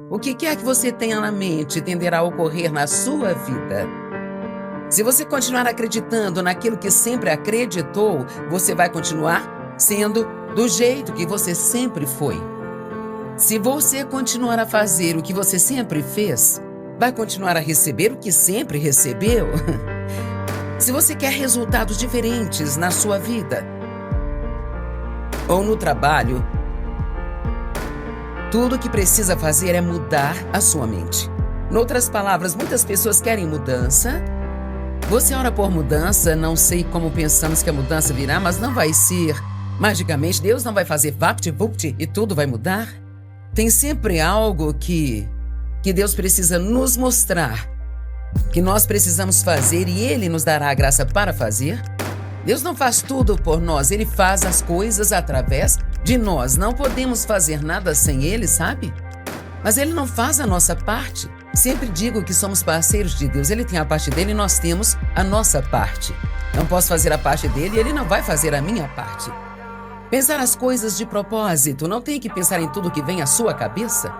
O que quer que você tenha na mente tenderá a ocorrer na sua vida. Se você continuar acreditando naquilo que sempre acreditou, você vai continuar sendo do jeito que você sempre foi. Se você continuar a fazer o que você sempre fez, vai continuar a receber o que sempre recebeu. Se você quer resultados diferentes na sua vida ou no trabalho, tudo o que precisa fazer é mudar a sua mente. Em outras palavras, muitas pessoas querem mudança. Você ora por mudança, não sei como pensamos que a mudança virá, mas não vai ser magicamente. Deus não vai fazer vapt-vupt e tudo vai mudar. Tem sempre algo que Deus precisa nos mostrar, que nós precisamos fazer e Ele nos dará a graça para fazer. Deus não faz tudo por nós, Ele faz as coisas através de nós. Não podemos fazer nada sem Ele, sabe? Mas Ele não faz a nossa parte. Sempre digo que somos parceiros de Deus. Ele tem a parte dele e nós temos a nossa parte. Não posso fazer a parte dele e Ele não vai fazer a minha parte. Pensar as coisas de propósito, não tem que pensar em tudo que vem à sua cabeça.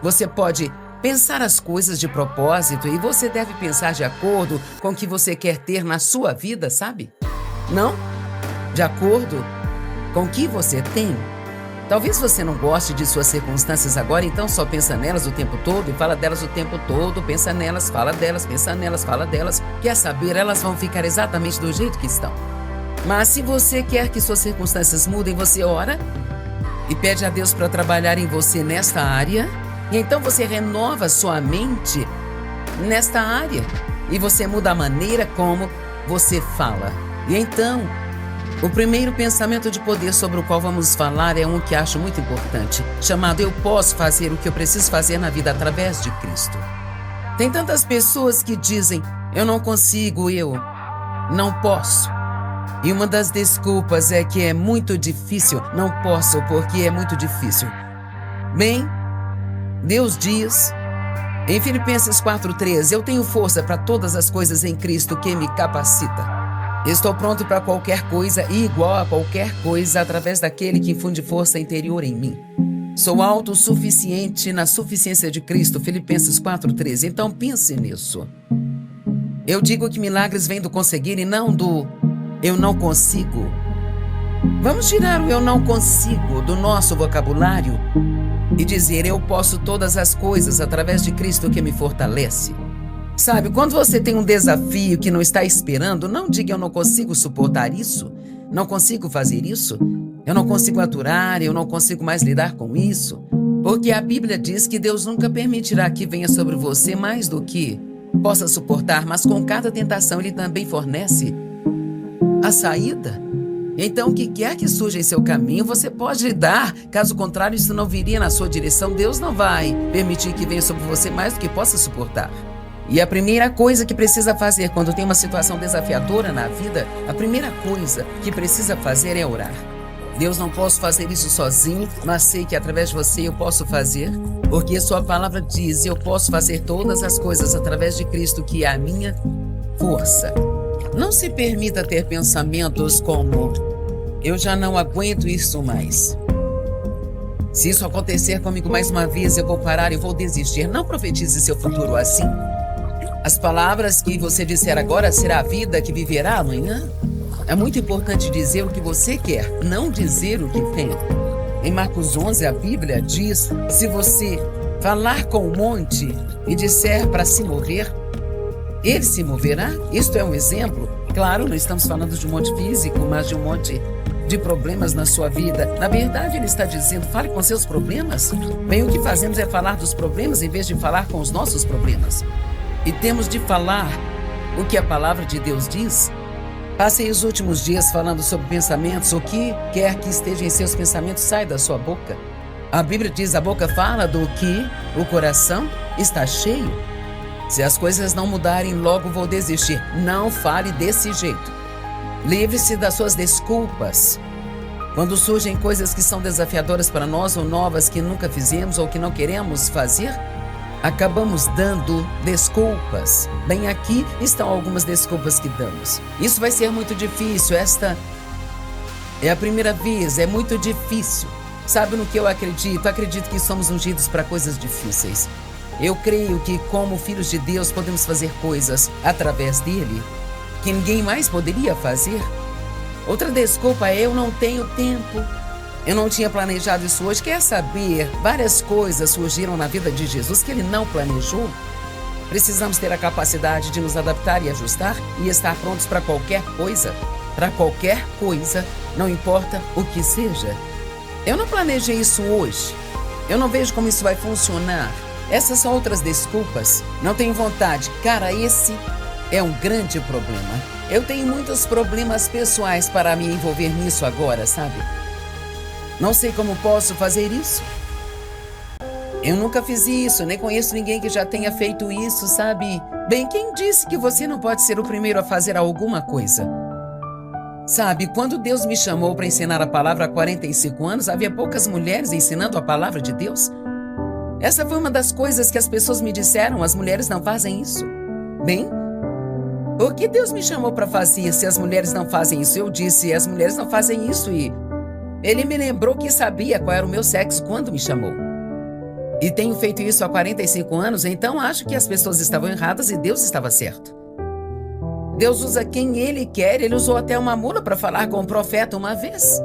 Você pode pensar as coisas de propósito e você deve pensar de acordo com o que você quer ter na sua vida, sabe? Não de acordo com o que você tem. Talvez você não goste de suas circunstâncias agora, então só pensa nelas o tempo todo e fala delas o tempo todo, pensa nelas, fala delas, pensa nelas, fala delas. Quer saber, elas vão ficar exatamente do jeito que estão. Mas se você quer que suas circunstâncias mudem, você ora e pede a Deus para trabalhar em você nesta área. E então você renova sua mente nesta área e você muda a maneira como você fala. E então, o primeiro pensamento de poder sobre o qual vamos falar é um que acho muito importante, chamado eu posso fazer o que eu preciso fazer na vida através de Cristo. Tem tantas pessoas que dizem, eu não consigo, eu não posso. E uma das desculpas é que é muito difícil, não posso porque é muito difícil. Bem, Deus diz em Filipenses 4:13, eu tenho força para todas as coisas em Cristo que me capacita. Estou pronto para qualquer coisa e igual a qualquer coisa através daquele que infunde força interior em mim. Sou autossuficiente na suficiência de Cristo, Filipenses 4:13. Então pense nisso. Eu digo que milagres vêm do conseguir e não do eu não consigo. Vamos tirar o eu não consigo do nosso vocabulário e dizer eu posso todas as coisas através de Cristo que me fortalece. Sabe, quando você tem um desafio que não está esperando, não diga eu não consigo suportar isso, não consigo fazer isso, eu não consigo aturar, eu não consigo mais lidar com isso. Porque a Bíblia diz que Deus nunca permitirá que venha sobre você mais do que possa suportar, mas com cada tentação Ele também fornece a saída. Então, o que quer que surja em seu caminho, você pode lidar. Caso contrário, isso não viria na sua direção. Deus não vai permitir que venha sobre você mais do que possa suportar. E a primeira coisa que precisa fazer quando tem uma situação desafiadora na vida, a primeira coisa que precisa fazer é orar. Deus, não posso fazer isso sozinho, mas sei que através de você eu posso fazer, porque sua palavra diz, eu posso fazer todas as coisas através de Cristo, que é a minha força. Não se permita ter pensamentos como, eu já não aguento isso mais. Se isso acontecer comigo mais uma vez, eu vou parar e vou desistir. Não profetize seu futuro assim. As palavras que você disser agora será a vida que viverá amanhã. É muito importante dizer o que você quer, não dizer o que tem. Em Marcos 11, a Bíblia diz, se você falar com o monte e disser para se mover, ele se moverá. Isto é um exemplo. Claro, não estamos falando de um monte físico, mas de um monte de problemas na sua vida. Na verdade, ele está dizendo, fale com seus problemas. Bem, o que fazemos é falar dos problemas em vez de falar com os nossos problemas. E temos de falar o que a palavra de Deus diz. Passei os últimos dias falando sobre pensamentos. O que quer que esteja em seus pensamentos sai da sua boca. A Bíblia diz, a boca fala do que o coração está cheio. Se as coisas não mudarem, logo vou desistir. Não fale desse jeito. Livre-se das suas desculpas. Quando surgem coisas que são desafiadoras para nós ou novas que nunca fizemos ou que não queremos fazer, acabamos dando desculpas. Bem, aqui estão algumas desculpas que damos. Isso vai ser muito difícil. Esta é a primeira vez, é muito difícil. Sabe no que eu acredito? Acredito que somos ungidos para coisas difíceis. Eu creio que, como filhos de Deus, podemos fazer coisas através dele que ninguém mais poderia fazer. Outra desculpa é: eu não tenho tempo. Eu não tinha planejado isso hoje. Quer saber? Várias coisas surgiram na vida de Jesus que ele não planejou. Precisamos ter a capacidade de nos adaptar e ajustar e estar prontos para qualquer coisa. Para qualquer coisa, não importa o que seja. Eu não planejei isso hoje. Eu não vejo como isso vai funcionar. Essas são outras desculpas. Não tenho vontade. Cara, esse é um grande problema. Eu tenho muitos problemas pessoais para me envolver nisso agora, sabe? Não sei como posso fazer isso. Eu nunca fiz isso, nem conheço ninguém que já tenha feito isso, sabe? Bem, quem disse que você não pode ser o primeiro a fazer alguma coisa? Sabe, quando Deus me chamou para ensinar a palavra há 45 anos, havia poucas mulheres ensinando a palavra de Deus. Essa foi uma das coisas que as pessoas me disseram: as mulheres não fazem isso. Bem, o que Deus me chamou para fazer se as mulheres não fazem isso? Eu disse: as mulheres não fazem isso, e ele me lembrou que sabia qual era o meu sexo quando me chamou. E tenho feito isso há 45 anos, então acho que as pessoas estavam erradas e Deus estava certo. Deus usa quem Ele quer. Ele usou até uma mula para falar com o profeta uma vez.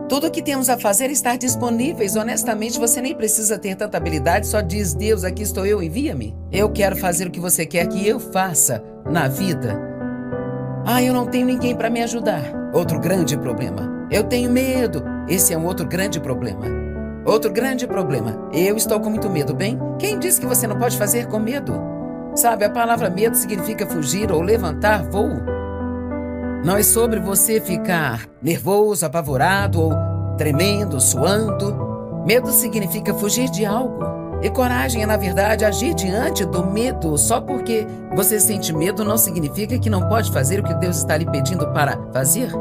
Tudo o que temos a fazer é estar disponíveis. Honestamente, você nem precisa ter tanta habilidade, só diz: Deus, aqui estou eu, envia-me. Eu quero fazer o que você quer que eu faça na vida. Eu não tenho ninguém para me ajudar. Outro grande problema. Eu tenho medo. Esse é um outro grande problema. Outro grande problema. Eu estou com muito medo, bem? Quem disse que você não pode fazer com medo? Sabe, a palavra medo significa fugir ou levantar voo. Não é sobre você ficar nervoso, apavorado ou tremendo, suando. Medo significa fugir de algo. E coragem é, na verdade, agir diante do medo. Só porque você sente medo não significa que não pode fazer o que Deus está lhe pedindo para fazer.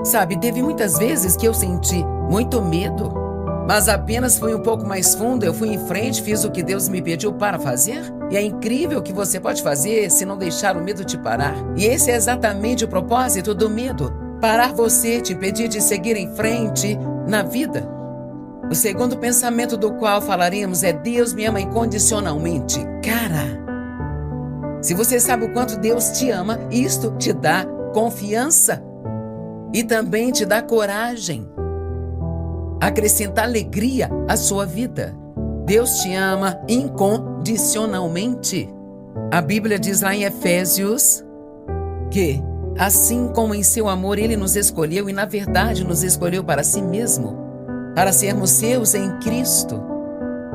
Sabe, teve muitas vezes que eu senti muito medo, mas apenas fui um pouco mais fundo. Eu fui em frente, fiz o que Deus me pediu para fazer. E é incrível o que você pode fazer se não deixar o medo te parar. E esse é exatamente o propósito do medo: parar você, te impedir de seguir em frente na vida. O segundo pensamento do qual falaremos é: Deus me ama incondicionalmente. Cara, se você sabe o quanto Deus te ama, isto te dá confiança e também te dá coragem. Acrescenta alegria à sua vida. Deus te ama incondicionalmente. A Bíblia diz lá em Efésios que, assim como em seu amor Ele nos escolheu, e na verdade nos escolheu para si mesmo, para sermos seus em Cristo.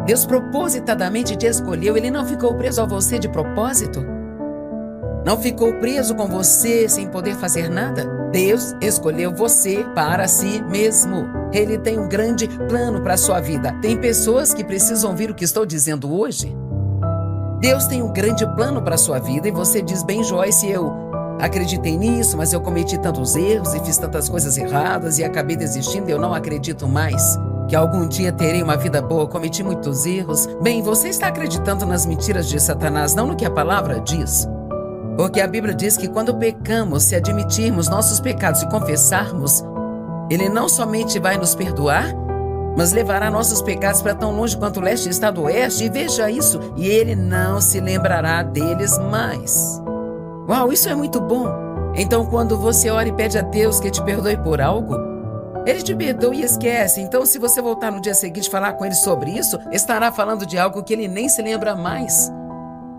Deus propositadamente te escolheu. Ele não ficou preso a você de propósito. Não ficou preso com você sem poder fazer nada. Deus escolheu você para si mesmo. Ele tem um grande plano para a sua vida. Tem pessoas que precisam ouvir o que estou dizendo hoje. Deus tem um grande plano para a sua vida e você diz: bem, Joyce, eu acreditei nisso, mas eu cometi tantos erros e fiz tantas coisas erradas e acabei desistindo. Eu não acredito mais que algum dia terei uma vida boa. Cometi muitos erros. Bem, você está acreditando nas mentiras de Satanás, não no que a palavra diz. Porque a Bíblia diz que quando pecamos, se admitirmos nossos pecados e confessarmos, Ele não somente vai nos perdoar, mas levará nossos pecados para tão longe quanto o leste está do oeste. E veja isso, e Ele não se lembrará deles mais. Uau, isso é muito bom. Então, quando você ora e pede a Deus que te perdoe por algo, Ele te perdoa e esquece. Então, se você voltar no dia seguinte e falar com Ele sobre isso, estará falando de algo que Ele nem se lembra mais.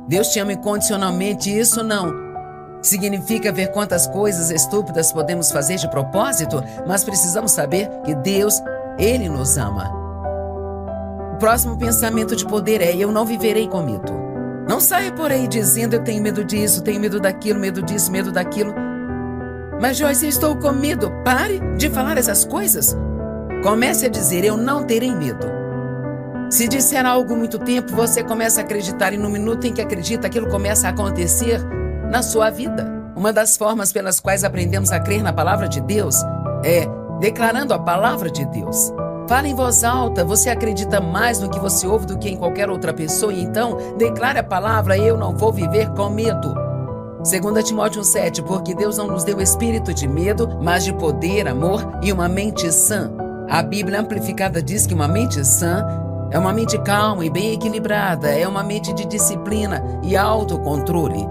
Deus te ama incondicionalmente. Isso não significa ver quantas coisas estúpidas podemos fazer de propósito, mas precisamos saber que Deus, Ele nos ama. O próximo pensamento de poder é: eu não viverei com medo. Não saia por aí dizendo: eu tenho medo disso, tenho medo daquilo, medo disso, medo daquilo. Mas Joyce, eu estou com medo. Pare de falar essas coisas. Comece a dizer: eu não terei medo. Se disser algo muito tempo, você começa a acreditar, e no minuto em que acredita, aquilo começa a acontecer na sua vida. Uma das formas pelas quais aprendemos a crer na palavra de Deus é declarando a palavra de Deus. Fala em voz alta. Você acredita mais no que você ouve do que em qualquer outra pessoa, e então declare a palavra: eu não vou viver com medo. 2 Timóteo 1,7, porque Deus não nos deu espírito de medo, mas de poder, amor e uma mente sã. A Bíblia Amplificada diz que uma mente sã é uma mente calma e bem equilibrada, é uma mente de disciplina e autocontrole.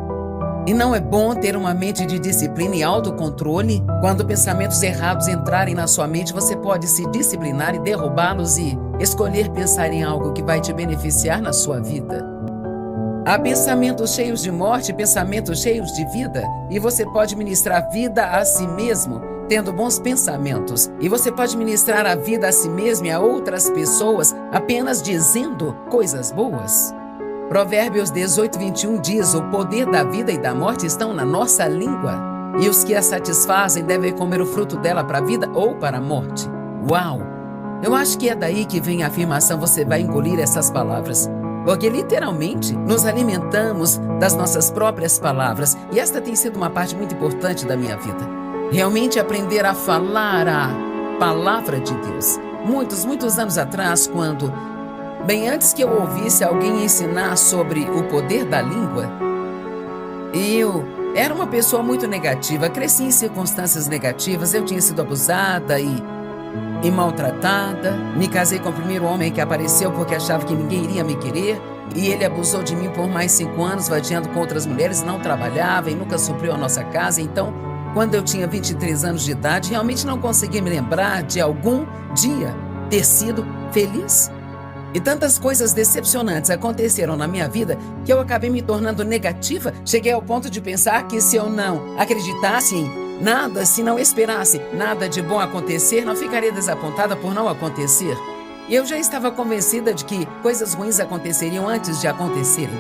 E não é bom ter uma mente de disciplina e autocontrole? Quando pensamentos errados entrarem na sua mente, você pode se disciplinar e derrubá-los e escolher pensar em algo que vai te beneficiar na sua vida. Há pensamentos cheios de morte e pensamentos cheios de vida, e você pode ministrar vida a si mesmo, tendo bons pensamentos. E você pode ministrar a vida a si mesmo e a outras pessoas apenas dizendo coisas boas. Provérbios 18:21 diz: o poder da vida e da morte estão na nossa língua, e os que a satisfazem devem comer o fruto dela para a vida ou para a morte. Uau! Eu acho que é daí que vem a afirmação: você vai engolir essas palavras. Porque literalmente nos alimentamos das nossas próprias palavras, e esta tem sido uma parte muito importante da minha vida. Realmente aprender a falar a palavra de Deus. Muitos anos atrás, quando, bem antes que eu ouvisse alguém ensinar sobre o poder da língua, eu era uma pessoa muito negativa, cresci em circunstâncias negativas, eu tinha sido abusada e maltratada. Me casei com o primeiro homem que apareceu porque achava que ninguém iria me querer, e ele abusou de mim por mais 5 anos, vadiando com outras mulheres, não trabalhava e nunca supriu a nossa casa. Então, quando eu tinha 23 anos de idade, realmente não consegui me lembrar de algum dia ter sido feliz. E tantas coisas decepcionantes aconteceram na minha vida que eu acabei me tornando negativa. Cheguei ao ponto de pensar que se eu não acreditasse em nada, se não esperasse nada de bom acontecer, não ficaria desapontada por não acontecer. E eu já estava convencida de que coisas ruins aconteceriam antes de acontecerem.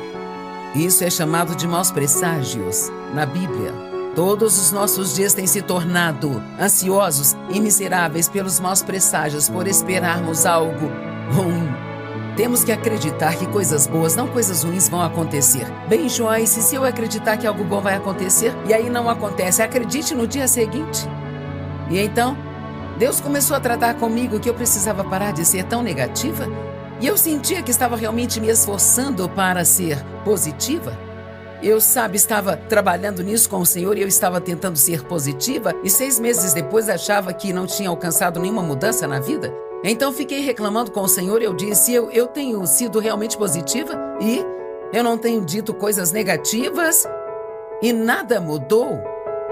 Isso é chamado de maus presságios na Bíblia. Todos os nossos dias têm se tornado ansiosos e miseráveis pelos maus presságios, por esperarmos algo ruim. Temos que acreditar que coisas boas, não coisas ruins, vão acontecer. Bem, Joyce, se eu acreditar que algo bom vai acontecer e aí não acontece, acredite no dia seguinte. E então, Deus começou a tratar comigo que eu precisava parar de ser tão negativa, e eu sentia que estava realmente me esforçando para ser positiva. Eu, estava trabalhando nisso com o Senhor e eu estava tentando ser positiva, e 6 meses depois achava que não tinha alcançado nenhuma mudança na vida. Então fiquei reclamando com o Senhor e eu disse: eu tenho sido realmente positiva e eu não tenho dito coisas negativas e nada mudou.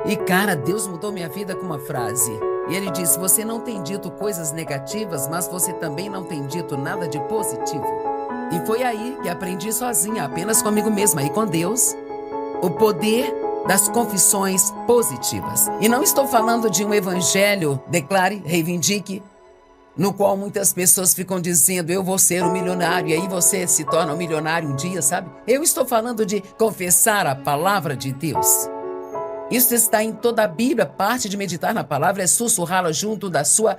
E cara, Deus mudou minha vida com uma frase. E Ele disse: você não tem dito coisas negativas, mas você também não tem dito nada de positivo. E foi aí que aprendi sozinha, apenas comigo mesma e com Deus, o poder das confissões positivas. E não estou falando de um evangelho, declare, reivindique, no qual muitas pessoas ficam dizendo: eu vou ser um milionário, e aí você se torna um milionário um dia, sabe? Eu estou falando de confessar a palavra de Deus. Isso está em toda a Bíblia. Parte de meditar na palavra é sussurrá-la junto da sua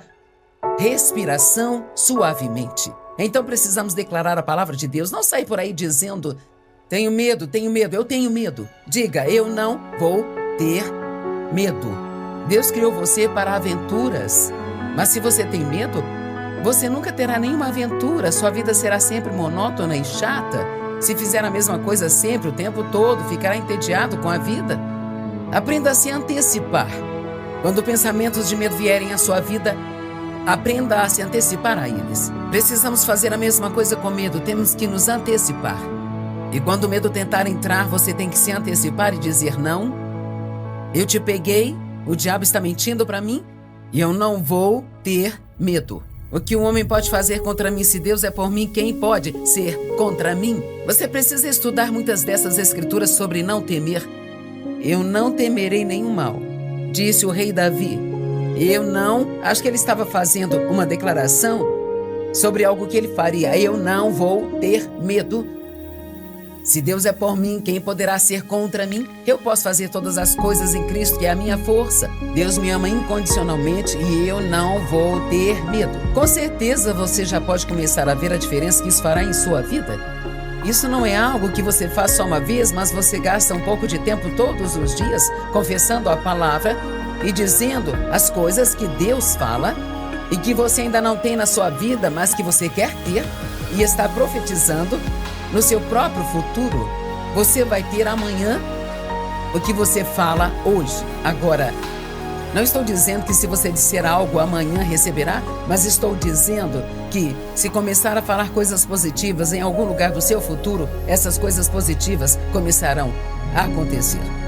respiração suavemente. Então precisamos declarar a palavra de Deus, não sair por aí dizendo: tenho medo, eu tenho medo. Diga: eu não vou ter medo. Deus criou você para aventuras. Mas se você tem medo, você nunca terá nenhuma aventura. Sua vida será sempre monótona e chata. Se fizer a mesma coisa sempre, o tempo todo, ficará entediado com a vida. Aprenda a se antecipar. Quando pensamentos de medo vierem à sua vida, aprenda a se antecipar a eles. Precisamos fazer a mesma coisa com medo. Temos que nos antecipar. E quando o medo tentar entrar, você tem que se antecipar e dizer: não, eu te peguei, o diabo está mentindo para mim, e eu não vou ter medo. O que um homem pode fazer contra mim, se Deus é por mim, quem pode ser contra mim? Você precisa estudar muitas dessas escrituras sobre não temer. Eu não temerei nenhum mal, disse o rei Davi. Acho que ele estava fazendo uma declaração sobre algo que ele faria. Eu não vou ter medo. Se Deus é por mim, quem poderá ser contra mim? Eu posso fazer todas as coisas em Cristo, que é a minha força. Deus me ama incondicionalmente e eu não vou ter medo. Com certeza você já pode começar a ver a diferença que isso fará em sua vida. Isso não é algo que você faz só uma vez, mas você gasta um pouco de tempo todos os dias confessando a palavra e dizendo as coisas que Deus fala e que você ainda não tem na sua vida, mas que você quer ter, e está profetizando no seu próprio futuro. Você vai ter amanhã o que você fala hoje. Agora, Não estou dizendo que se você disser algo amanhã receberá, mas estou dizendo que se começar a falar coisas positivas em algum lugar do seu futuro, essas coisas positivas começarão a acontecer.